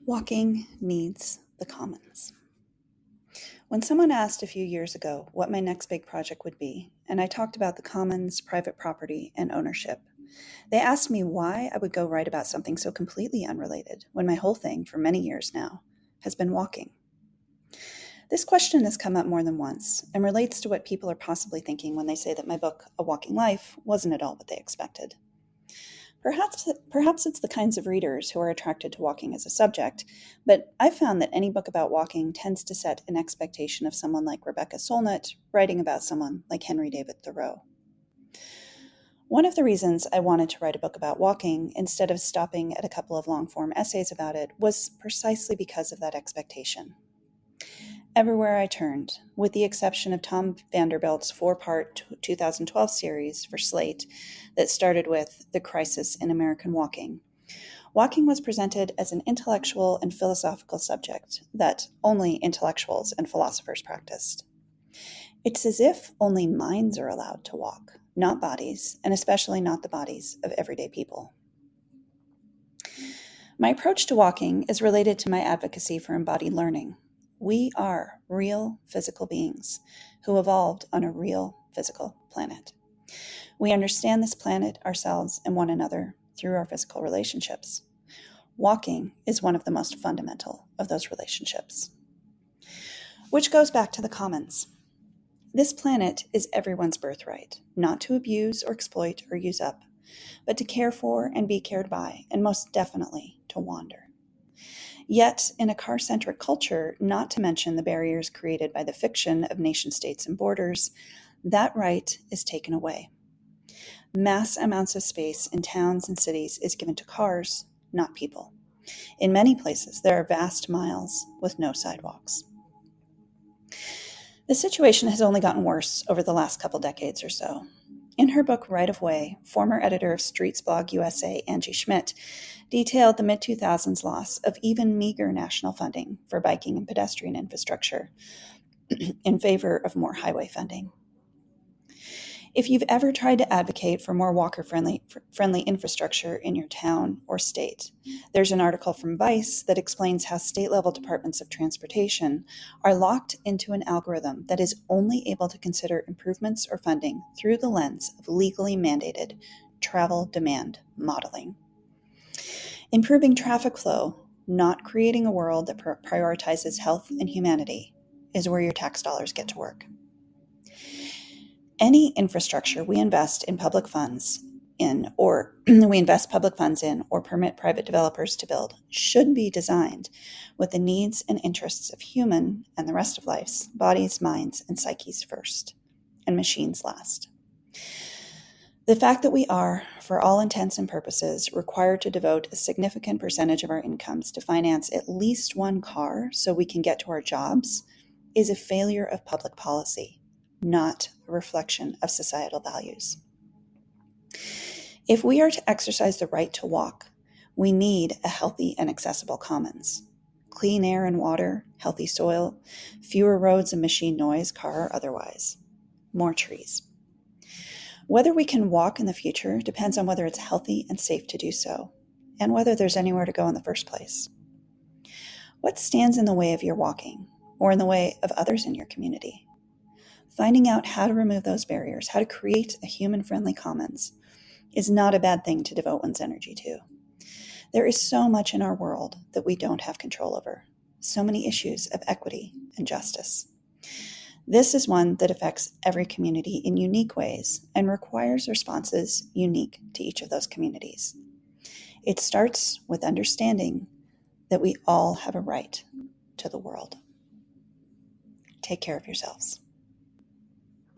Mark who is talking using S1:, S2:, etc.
S1: Walking needs the commons. When someone asked a few years ago what my next big project would be, and I talked about the commons, private property, and ownership, they asked me why I would go write about something so completely unrelated when my whole thing for many years now has been walking. This question has come up more than once and relates to what people are possibly thinking when they say that my book, A Walking Life, wasn't at all what they expected. Perhaps it's the kinds of readers who are attracted to walking as a subject, but I've found that any book about walking tends to set an expectation of someone like Rebecca Solnit writing about someone like Henry David Thoreau. One of the reasons I wanted to write a book about walking instead of stopping at a couple of long-form essays about it was precisely because of that expectation. Everywhere I turned, with the exception of Tom Vanderbilt's 4-part 2012 series for Slate that started with The Crisis in American Walking, walking was presented as an intellectual and philosophical subject that only intellectuals and philosophers practiced. It's as if only minds are allowed to walk, not bodies, and especially not the bodies of everyday people. My approach to walking is related to my advocacy for embodied learning. We are real physical beings who evolved on a real physical planet. We understand this planet, ourselves, and one another through our physical relationships. Walking is one of the most fundamental of those relationships. Which goes back to the commons. This planet is everyone's birthright, not to abuse or exploit or use up, but to care for and be cared by, and most definitely to wander. Yet, in a car-centric culture, not to mention the barriers created by the fiction of nation-states and borders, that right is taken away. Mass amounts of space in towns and cities is given to cars, not people. In many places, there are vast miles with no sidewalks. The situation has only gotten worse over the last couple decades or so. In her book, Right of Way, former editor of Streets Blog USA, Angie Schmidt, detailed the mid-2000s loss of even meager national funding for biking and pedestrian infrastructure in favor of more highway funding. If you've ever tried to advocate for more walker-friendly infrastructure in your town or state, there's an article from Vice that explains how state-level departments of transportation are locked into an algorithm that is only able to consider improvements or funding through the lens of legally mandated travel demand modeling. Improving traffic flow, not creating a world that prioritizes health and humanity, is where your tax dollars get to work. Any infrastructure we invest public funds in or permit private developers to build should be designed with the needs and interests of human and the rest of life's bodies, minds, and psyches first, and machines last. The fact that we are, for all intents and purposes, required to devote a significant percentage of our incomes to finance at least one car so we can get to our jobs is a failure of public policy, not a reflection of societal values. If we are to exercise the right to walk, we need a healthy and accessible commons. Clean air and water, healthy soil, fewer roads and machine noise, car or otherwise. More trees. Whether we can walk in the future depends on whether it's healthy and safe to do so, and whether there's anywhere to go in the first place. What stands in the way of your walking, or in the way of others in your community? Finding out how to remove those barriers, how to create a human-friendly commons, is not a bad thing to devote one's energy to. There is so much in our world that we don't have control over, so many issues of equity and justice. This is one that affects every community in unique ways and requires responses unique to each of those communities. It starts with understanding that we all have a right to the world. Take care of yourselves.